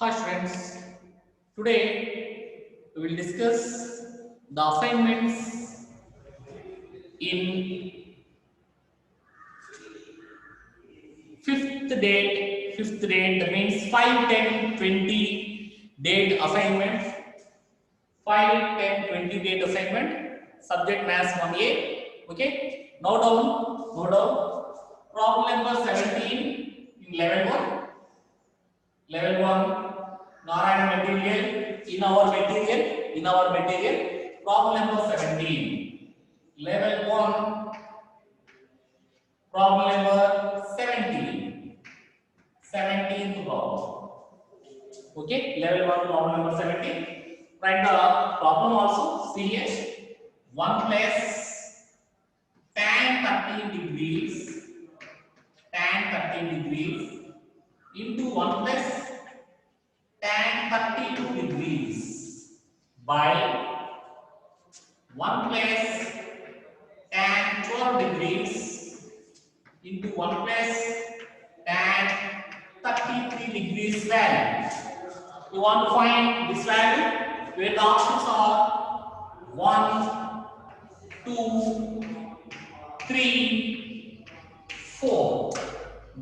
Hi friends, today we will discuss the assignments in fifth date, that means 5, 10, 20 date assignment, 5, 10, 20 date assignment, subject maths 1A, okay, now down, problem number 17 in level 1, Narayana material, in our material, problem number 17, level 1, problem number 17, 17th problem, okay, level 1, problem number 17, write the problem also, see here, 1 plus tan 30 degrees, into 1 plus tan 32 degrees by 1 plus tan 12 degrees into 1 plus tan 33 degrees value. You want to find this value where the options are 1, 2, 3, 4.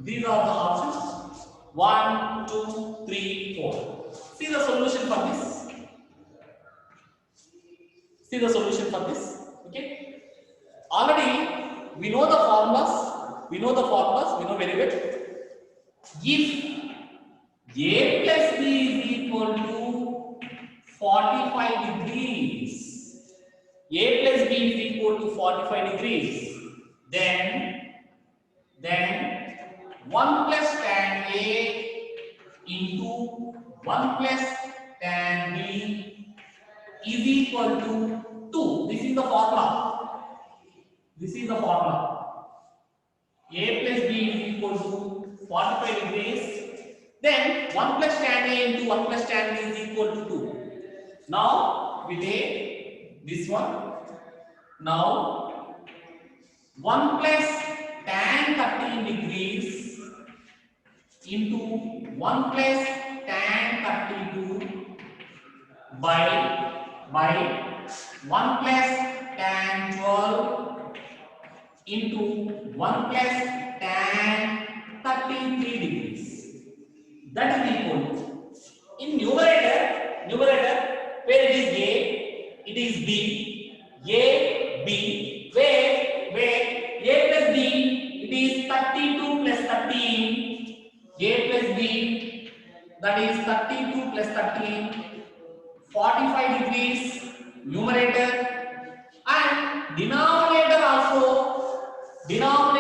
These are the options 1, 2, 3, 4. See the solution for this. See the solution for this. Okay. Already we know the formulas. We know very well. If A plus B is equal to 45 degrees, A plus B is equal to 45 degrees, then 1 plus tan A into 1 plus tan B is equal to 2. This is the formula. A plus B is equal to 45 degrees. Then 1 plus tan A into 1 plus tan B is equal to 2. Now we take this one. Now 1 plus tan 30 degrees into 1 plus tan 32 by 1 plus tan 12 into 1 plus tan 33 degrees. That is equal to, in numerator, where it is A, it is B, A, B, where A plus B, it is 32 plus 13, A plus B, that is 32 plus 13, 45 degrees, numerator, and denominator also 12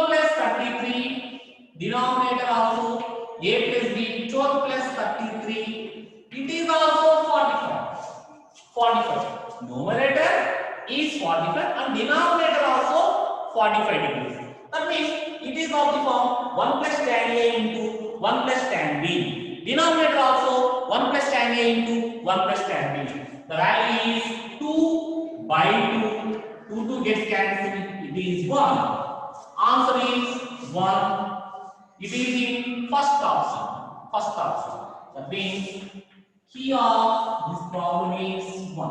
plus 33, denominator also A plus B, 12 plus 33, it is also 45. Numerator is 45 and denominator also 45 degrees. That means it is of the form 1 plus tan A into 1 plus tan B. Denominator also 1 plus tan A into 1 plus tan B. The value is 2 by 2. 2 gets cancelled. It is 1. Answer is 1. It is in first option. That means here this problem is 1.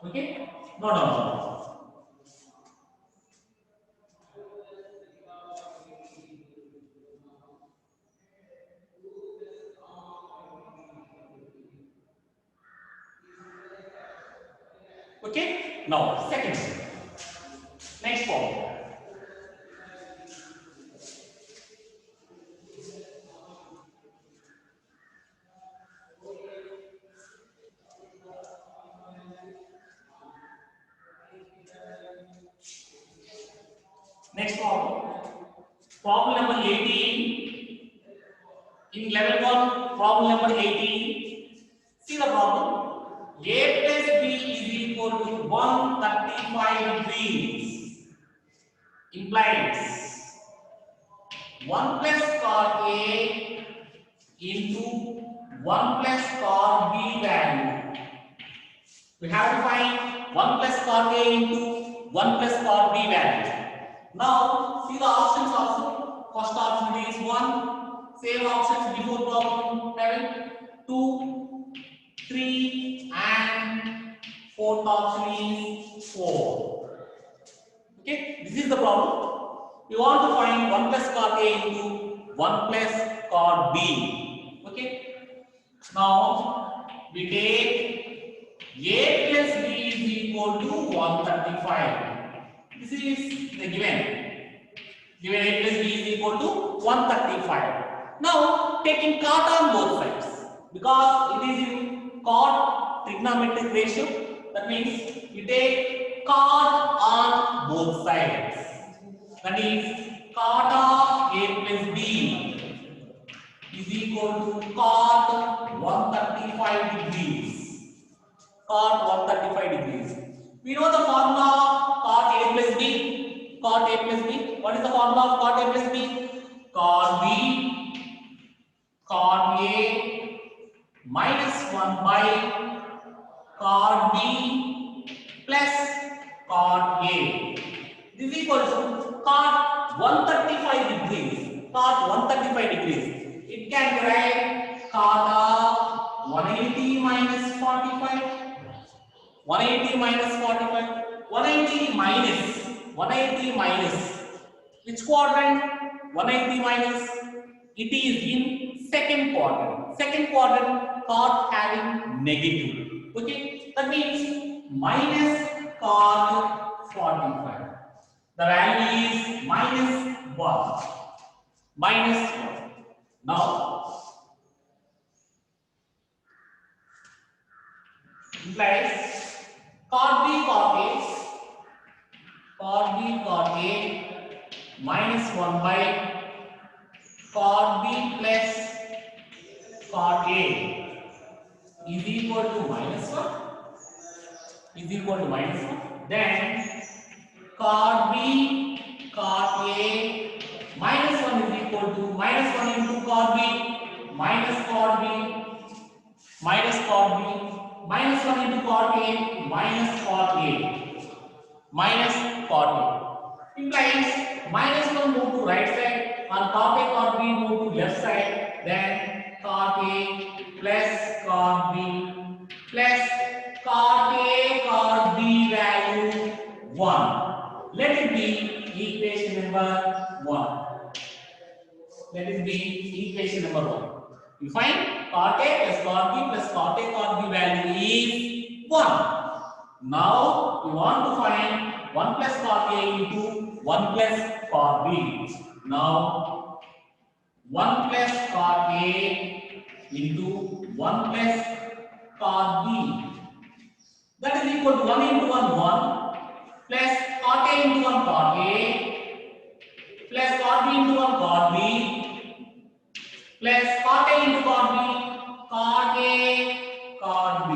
Okay? No doubt. Okay? Now, second. Next problem. Next problem. Problem number 18. In level 1, problem number 18. See the problem. A plus B is equal to 135 degrees. Implies 1 plus cos A into 1 plus cos B value. We have to find 1 plus cos A into 1 plus cos B value. Now, see the options also. First option is 1, Same options before problem having 2, 3 and fourth option is 4. Okay, this is the problem. We want to find 1 plus cot A into 1 plus cot B. Okay, now we take A plus B is equal to 135. This is the given. Given A plus B is equal to 135. Now taking cot on both sides, because it is in cot trigonometric ratio, that means we take cot on both sides. That is cot of A plus B is equal to cot 135 degrees. Cot 135 degrees. We know the formula of cot A plus B. Cot A plus B. What is the formula of cot A plus B? Cot B, cot A minus 1 by cot B plus cot A. This is equal to cot 135 degrees. Cot 135 degrees. It can derive cot of 180 minus 45. 180 minus 45. 180 minus which quadrant? 180 minus, it is in second quadrant. Second quadrant, cot having negative. Okay, that means minus cot 45. The value is minus 1. Minus 1. Now, implies cot B cot A, cot B cot A minus 1 by cot B plus cot A is equal to minus 1. Is equal to minus 1. Then cot B cot A minus 1 is equal to minus 1 into cot B minus cot B minus cot B minus 1 into cot A minus cot A minus cot A implies minus 1 move to right side and cot A cot B move to left side. Then cot A plus cot B plus cot A cot B value 1. Let it be equation number 1. Let it be equation number 1. We find cot A plus cot B plus cot A cot B value is 1. Now we want to find 1 plus cot A into 1 plus cot B. Now 1 plus cot A into 1 plus cot B. That is equal to 1 into 1, 1 plus cot A into 1 cot A plus cot B into 1 cot B plus cot A into cot B, cot A cot B,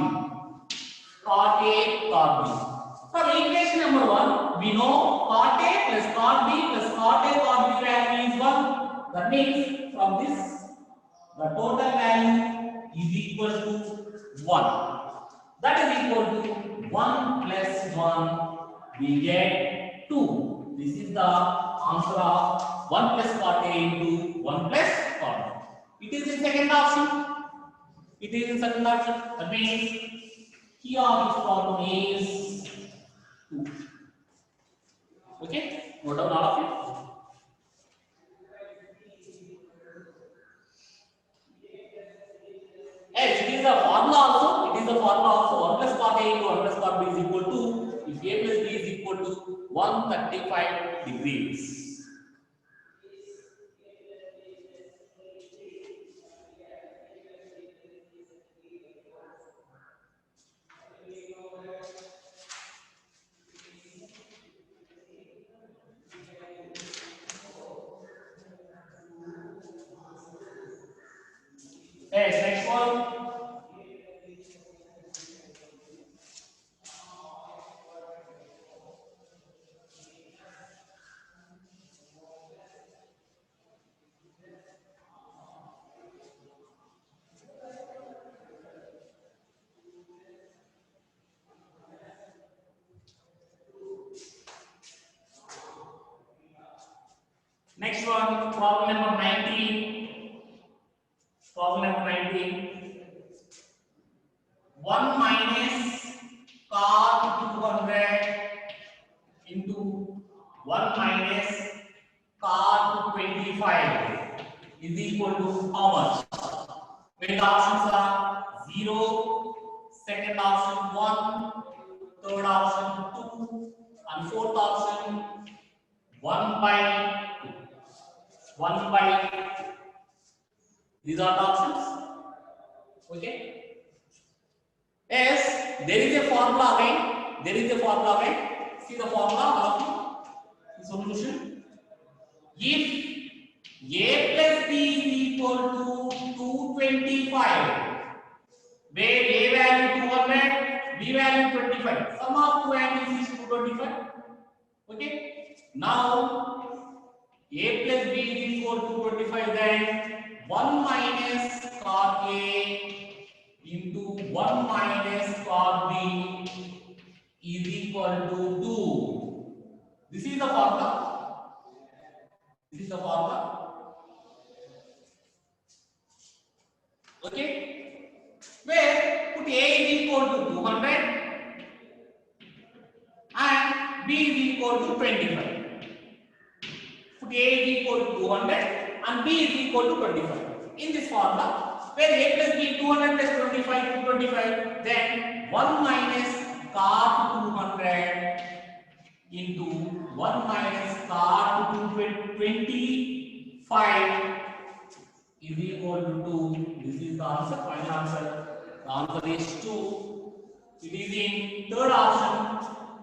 cot A cot B. From equation number 1, we know cot A plus cot B plus cot A cot B value is 1. That means from this, the total value is equal to 1. That is equal to 1 plus 1, we get 2. This is the answer of 1 plus cot A into 1 plus cot B. It is in second option. It is in second option. That means key of this problem is 2. Okay? Note down all of you. Yes, it is the formula also. It is the formula also. 1 plus cot A into 1 plus cot B is equal to, if A plus B is equal to 135 degrees. Yes, next one. Next one, problem number 19. Problem number 19. 1 minus cot 200 into 1 minus cot 25 is equal to how much? Where the options are 0, second option 1, third option 2, and fourth option 1 by 1 by. These are the options. Okay. Yes, there is a formula again. There is a formula again. See the formula of the solution. If a plus b is equal to 225, where a value 200, b value 25. Sum of two angles is 225. Okay. Now a plus b is equal to 25, then 1 minus cot a into 1 minus cot b is equal to 2. This is the formula. This is the formula. Okay. Where put a is equal to 200 and b is equal to 25. Put a is equal to 200 and b is equal to 25. In this formula, where a plus b 200 plus 25 225, then 1 minus cot 200 into 1 minus cot 225 is equal to 2. This is the answer, final answer. The answer is 2. It is in third option.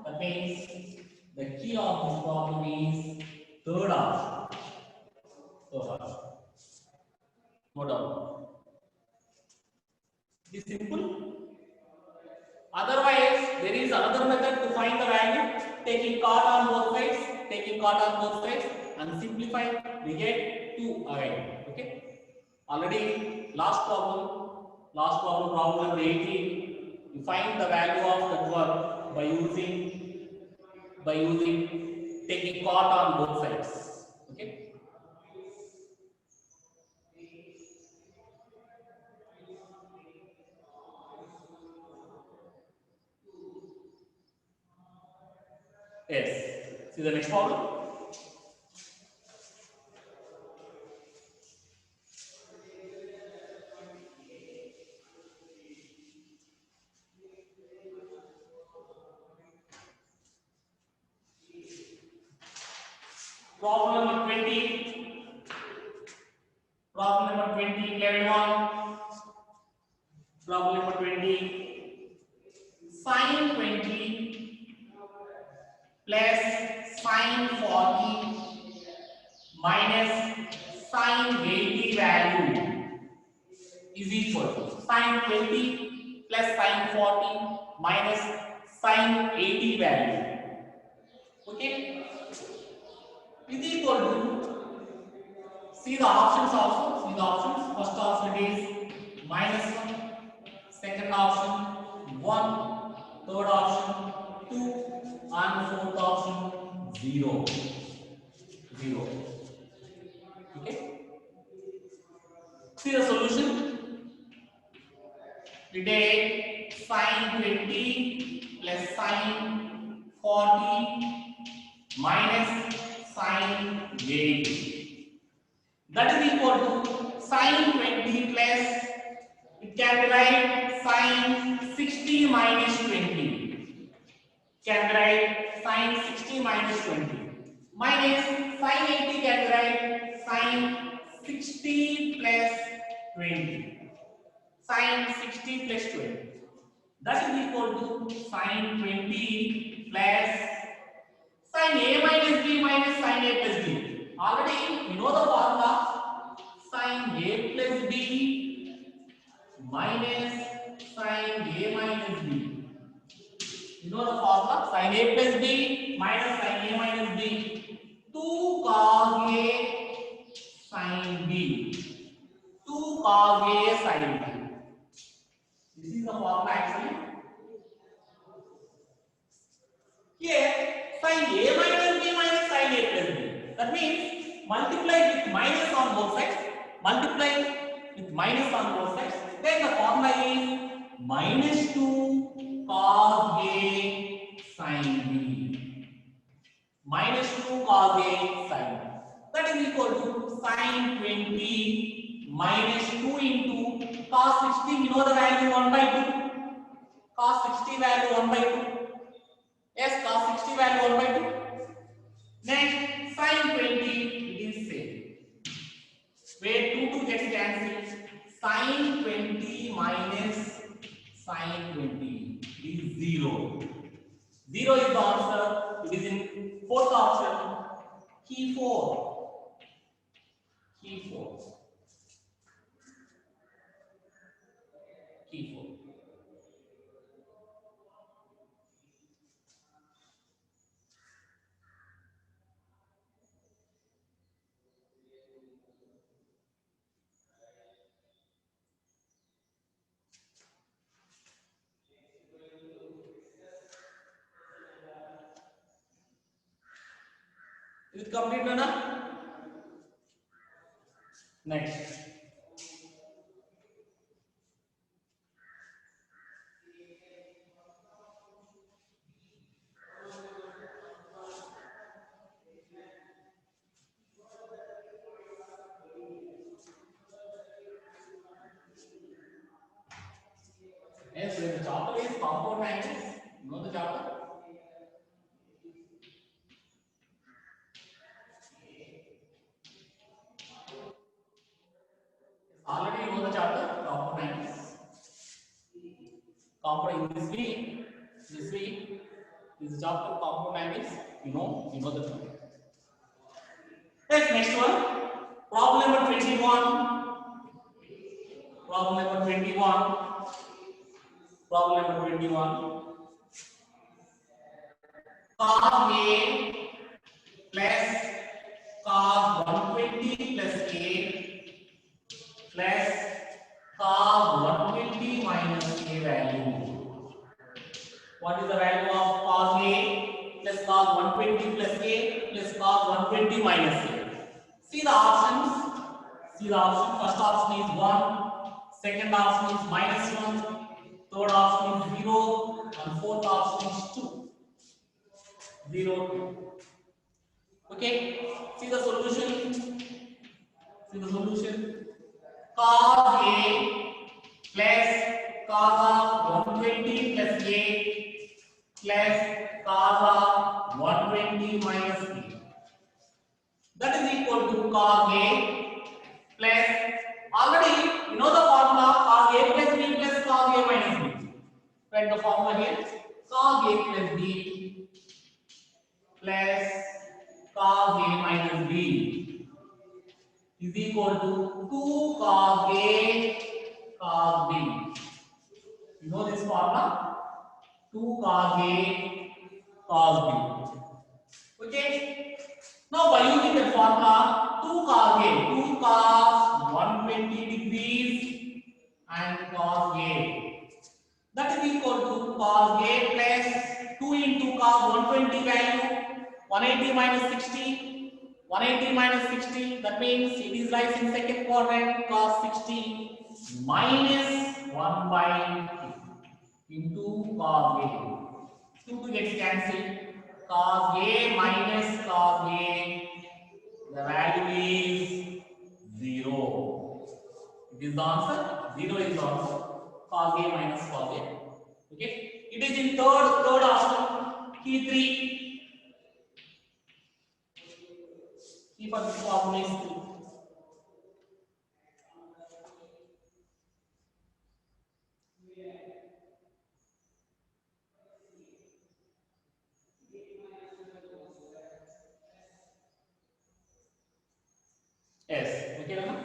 That means the key of this problem is third option. Third option. No doubt. It is simple. Otherwise, there is another method to find the value. Taking cot on both sides, and simplify. We get 2 again. Okay. Already last problem number 18. You find the value of the curve by using taking cot on both sides. Okay. Yes. See the next problem. Problem number 20. Problem number 20, level 1. Problem number 20. Sin 20 plus sin 40 minus sin 80 value is equal to sin 20 plus sin 40 minus sin 80 value. Okay. Is equal to, see the options also. See the options. First option is minus 1, second option 1, third option 2, and fourth option 0. 0. Okay. See the solution. We take sin 20 plus sin 40 minus sin 80. That is equal to sin 20 plus, it can be write sin 60 minus 20. Can be write sin 60 minus 20 minus sin 80 can be write sin 60 plus 20. Sin 60 plus 20. That is equal to sin 20 plus sin a minus b minus sin a plus b. Already you know the formula. Sin a plus b minus sin a minus b. You know the formula. Sin a plus b minus sin a minus b. 2 cos a sin b. 2 cos a sin b. This is the formula actually. Here sin a minus b minus sin a plus b. That means multiply with minus on both sides. Multiply with minus on both sides, then the formula is minus 2 cos A sin B. Minus 2 cos A sin B. That is equal to sin 20 minus 2 into cos 60. You know the value 1 by 2. Cos 60 value 1 by 2. Yes, cos 60 value 1 by 2. Next, sin 20 it is same. Where 2 gets cancelled. Sin 20 minus sin 20 is 0. 0 is the answer. It is in fourth option. Key 4. Key 4. Key 4. Is it complete, Nana? Next. Yes, the chapter is compound angles. You know the chapter? Already you know the chapter, compound angles. Compound in this week is the chapter compound angles. You know the chapter. Yes, next one. Problem number 21. Problem number 21. Problem number 21. Cos A plus cos 120 plus A plus cos 120 minus A value. What is the value of cos A plus cos 120 plus A plus cos 120 minus A? See the options. See the option. First option is 1. Second option is minus 1. Third option is 0. And fourth option is 2. 0, 2. Okay. See the solution. See the solution. Cos A plus cos of 120 plus A plus cos of 120 minus A. That is equal to cos A plus, already you know the formula cos A plus B plus cos A minus B. Write the formula here. Cos A plus B plus cos A minus B is equal to 2 cos A cos B. You know this formula? 2 cos A cos B. Okay. Now by using the formula 2 cos A, 2 cos 120 degrees and cos A. That is equal to cos A plus 2 into cos 120 value 180 minus 60. 180 minus 60, that means it is lies in second quadrant. Cos 60 minus 1 by 2 into cos A. 2 gets cancelled. Cos A minus cos A, the value is 0. It is the answer. 0 is the answer. Cos A minus cos A. Okay. It is in third option. Key 3. Key for this formula is 3. Yes. Okay, Rama?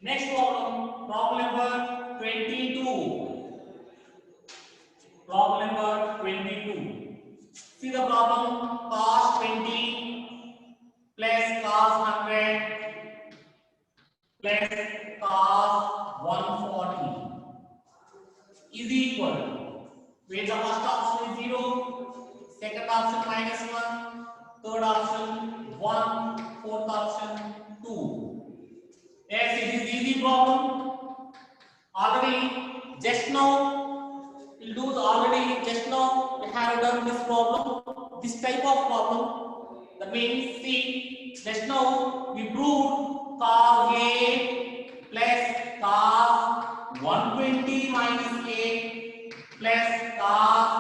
Next problem, problem number 22. Problem number 22. See the problem, cos 20 plus cos 100 is equal to, where the first option is 0, second option -1, third option 1, fourth option 2. Yes, it is easy problem. Already just now we'll do already just now we have done this problem, this type of problem. That means see, just now we proved cos A plus cos 120 minus A plus cos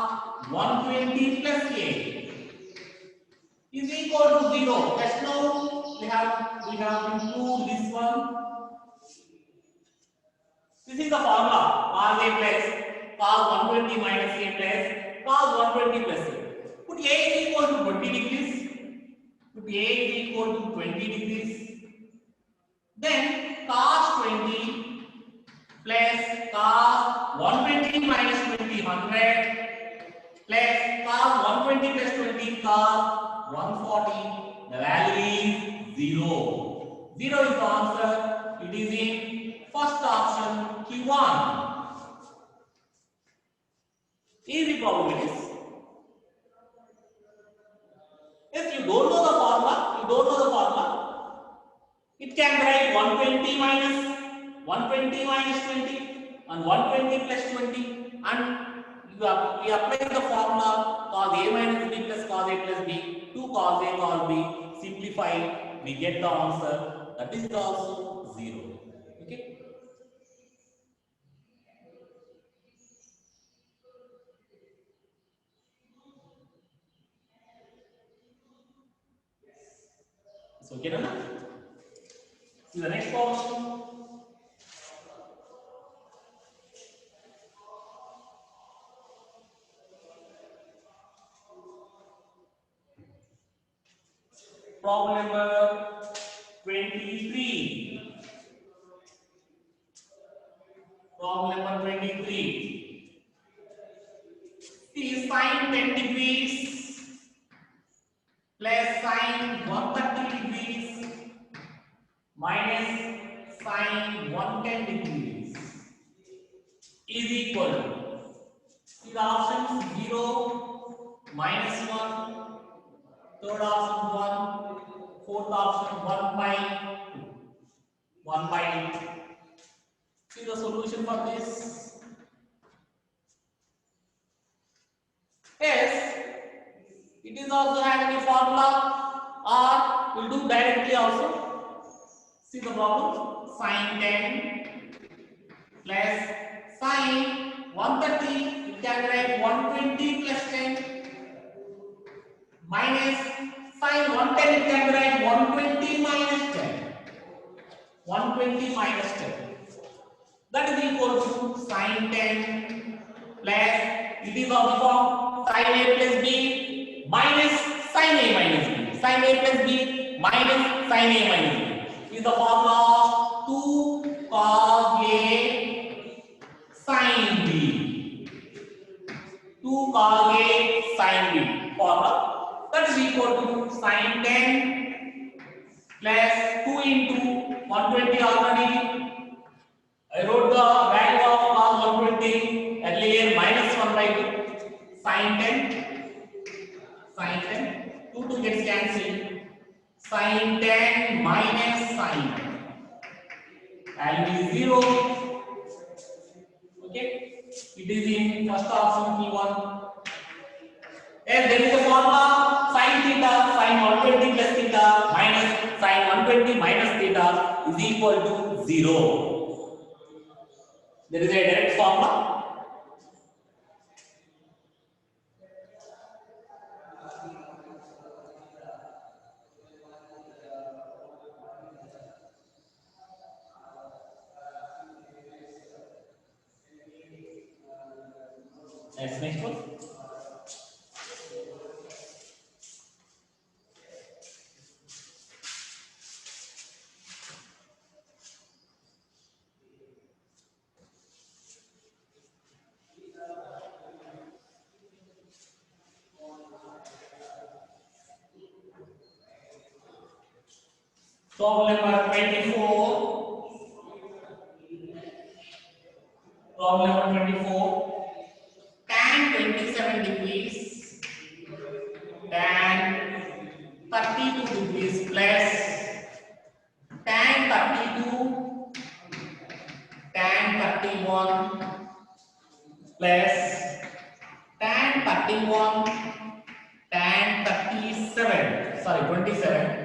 120 plus A is equal to 0. Just now we have improved this one. This is the formula cos A plus cos 120 minus A plus cos 120 plus A. Put A is equal to 20 degrees. Put A is equal to 20 degrees. Then cos 20 plus cos 120 minus 20 100 plus cos 120 plus 20 cos 140. The value is 0. 0 is the answer. It is in first option Q1. Easy problem it is. If you don't know the formula, it can write 120 minus 20 and 120 plus 20, and we apply the formula cos A minus B plus cos A plus B to cos A cos B. Simplify, we get the answer. That is also 0. Okay. So okay, na? See the next problem. Problem number 23. Problem number 23. See sin 10 degrees plus sin 130 degrees minus sin 110 degrees is equal to, see the options 0, -1, third option 1, fourth option 1 by 2. See the solution for this. Yes, it is also having a formula, or we'll do directly also. See the problem, sin 10 plus sin 130, you can write 120 plus 10 minus sin 110, you can write 120 minus 10. 120 minus 10. That is equal to sin 10 plus, it is of the form sin A plus B minus sin A minus B. Sin A plus B minus sin A minus B is the formula of 2 cos A sin B. 2 cos A sin B formula. That is equal to sin 10 plus 2 into 120 already. I wrote the value of cos 120 earlier, minus 1 by 2. Sin 10, 2 gets cancelled. Sin 10 minus sin 10. Value is 0. Okay, it is in first option P1. And there is a formula sin theta, sin 120 plus theta minus sin 120 minus theta is equal to 0. There is a direct formula. Next one. Problem number 24. Problem number 24. is plus tan 32 tan 31 plus tan 31 tan 37 sorry 27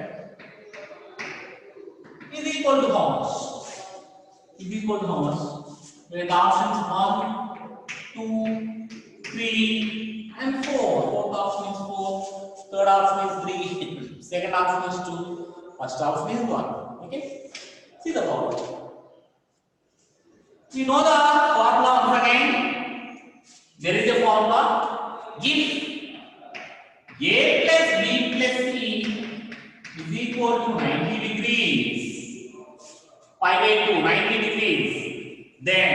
is equal to how much? Is equal to how much? With options 1, 2, 3 and 4. Fourth option is 4, third option is 3, second option is 2, first option is 1. Okay? See the problem. We know the formula once again. There is a formula. If A plus B plus C is equal to 90 degrees, pi by 2, 90 degrees, then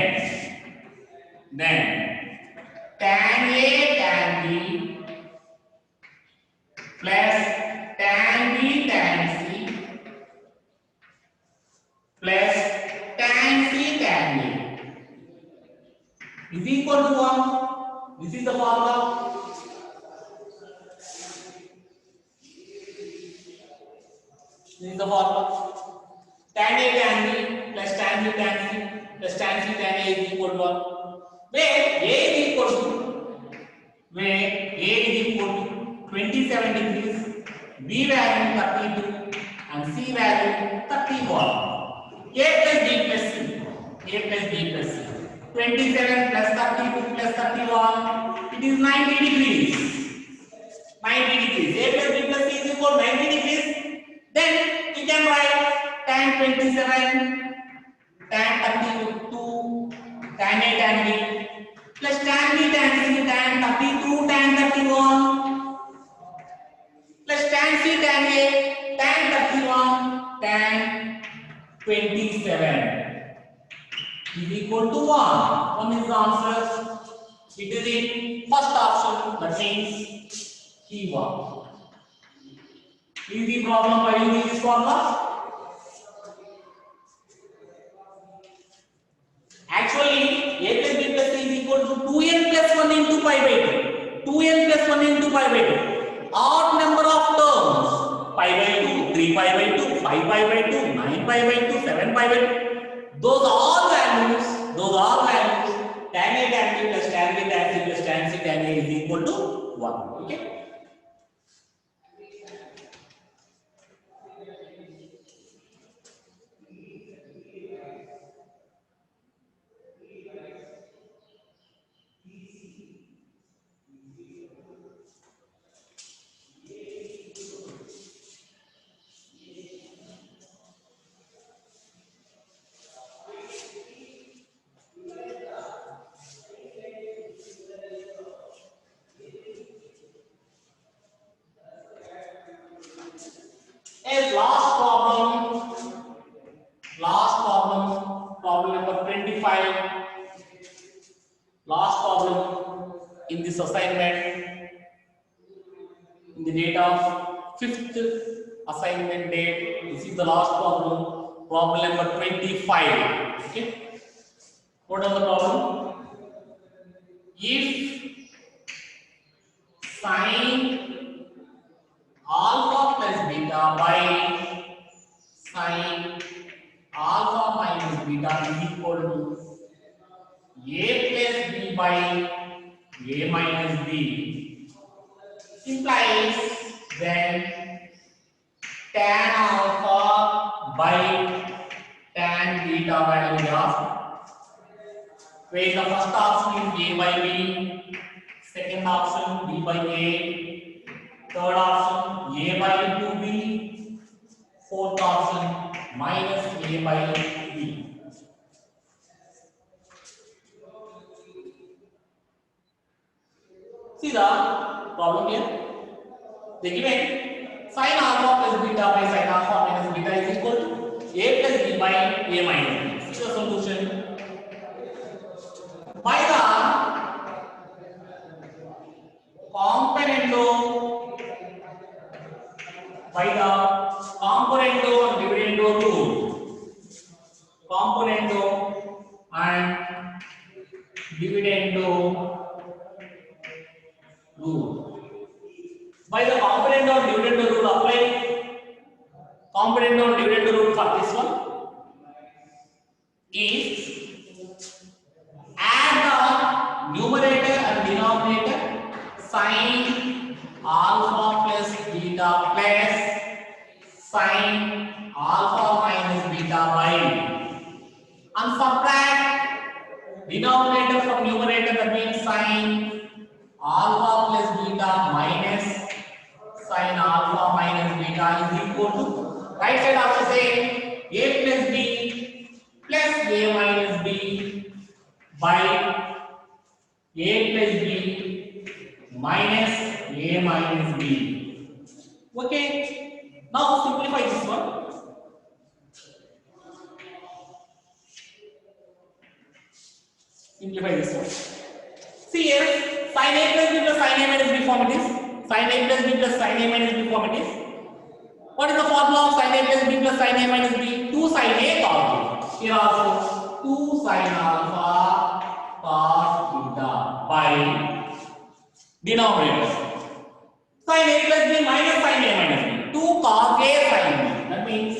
tan A tan B plus tan B tan C plus tan C tan A is equal to 1. This is the formula. This is the formula. Tan A tan B plus tan B tan C plus tan C tan A is equal to 1. Where A is equal to 27 degrees, B value 32 and C value 31. A plus B plus C. A plus B plus C. 27 plus 32 plus 31. It is 90 degrees. 90 degrees. A plus B plus C is equal to 90 degrees. Then we can write tan 27, tan 32, tan A tan B plus tan B tan C tan 32 tan 31 plus tan C tan A tan 31 tan 27 is equal to 1. 1 is the answer. It is in first option, that means E1. Easy problem by using this formula. Actually, A plus B plus C is equal to 2n plus 1 into pi by 2. 2n plus 1 into pi by 2. Odd number of terms. Pi by 2, 3 pi by 2, 5 pi by 2, 9 pi by 2, 7 pi by 2. Those are values. Tan A tan B plus tan B tan C plus tan C tan A is equal to 1. Okay. Problem number 25. Last problem in this assignment, in the date of 5th assignment date. This is the last problem, problem number 25. Okay, what is the problem? If sin alpha plus beta by sin alpha minus beta is equal to a plus b by a minus b, implies then tan alpha by tan beta value of, where the first option is a by b, second option b by a, third option a by 2b, fourth option minus a by b. See the problem here. They given sin alpha plus beta by sin alpha minus beta is equal to a plus b by a minus b. See the solution. By the componendo and dividendo rule. Componendo and dividendo rule. By the componendo and dividendo rule apply, Component of dividend rule for this one is add the numerator and denominator sin alpha plus beta plus sin alpha minus beta by, and subtract denominator from numerator, that means sin alpha plus beta minus sin alpha minus beta is equal to, right side also say a plus b plus a minus b by a plus b minus a minus b. Okay, now simplify this one. Simplify this one. See here, sin a plus b plus sin a minus b form it is. Sin a plus b plus sin a minus b form it is. What is the formula of sin a plus b plus sin a minus b? 2 sin a cos b. Here also 2 sin alpha cos beta by denominator. Sin a plus b minus sin a minus b. 2 cos a sin b. That means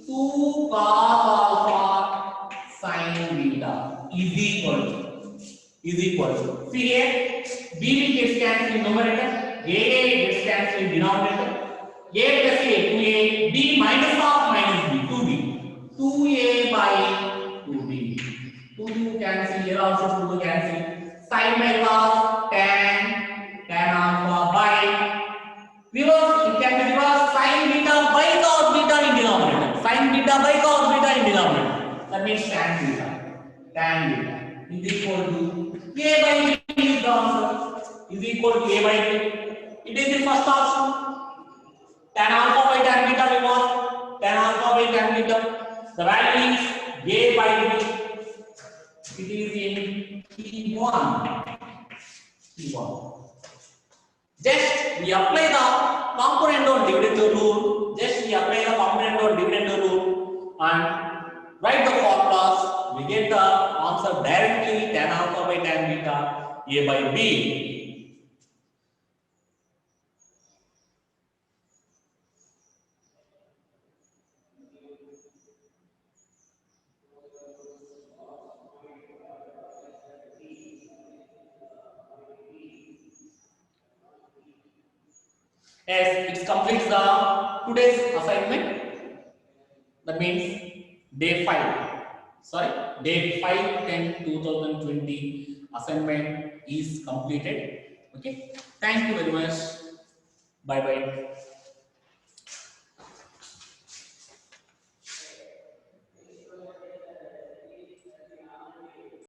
2 cos alpha sin beta is equal to. See here, b will get cancelled in numerator, a gets cancelled in denominator. A plus a 2a, b minus of minus b 2b, 2a by 2b. 2 cancel here also 2 cancel. Sin by cos tan alpha by reverse, it can be reverse sin beta by cos beta in denominator. Sin beta by cos beta in denominator. That means tan beta is equal to a by b is the answer, is equal to a by b. It is the first option. Tan alpha by tan beta we want. Tan alpha by tan beta. The value is a by b. It is in T1. Just we apply the component on dividend rule. And write the formulas. We get the answer directly. Tan alpha by tan beta a by b. As it completes the today's assignment, that means day 5/10/2020 assignment is completed. Okay, thank you very much. Bye bye.